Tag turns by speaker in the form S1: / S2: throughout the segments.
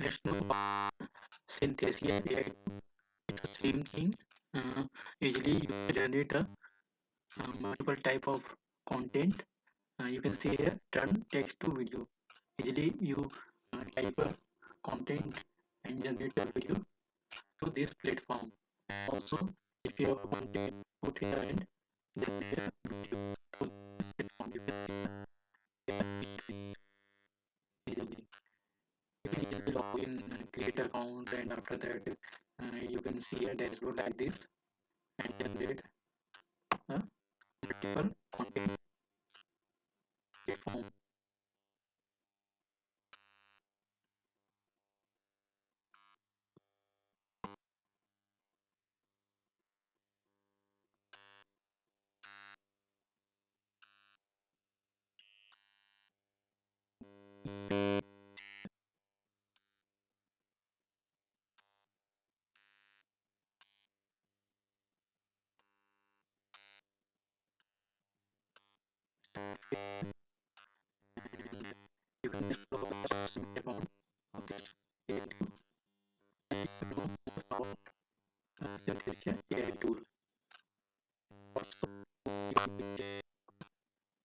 S1: let's know about Synthesia AI. It's the same thing. Usually you generate a multiple type of content. You can see here turn text to video. Usually you type a content and generate a video to this platform. Also, if you have content put here and generate a video to this platform, you can see easily. You can easily log in, create account, and after that you can see a dashboard like this and generate multiple content platform. You can explore the social media account of this AI tool and you know more about Synthesia AI tool. Also,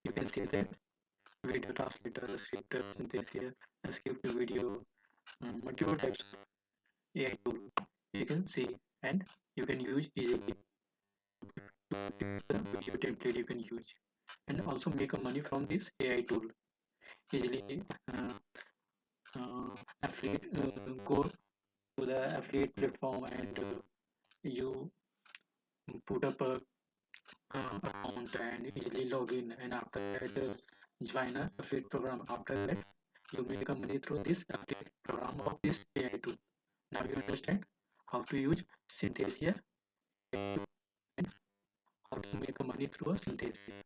S1: you can see that video translator, scripter, Synthesia, script to video, multiple types of AI tool you can see and you can use easily. The video template you can use and also make a money from this AI tool easily. Affiliate go to the affiliate platform and you put up a account and easily log in and after that join a affiliate program. After that you make a money through this affiliate program of this AI tool. Now you understand how to use Synthesia and how to make a money through a Synthesia.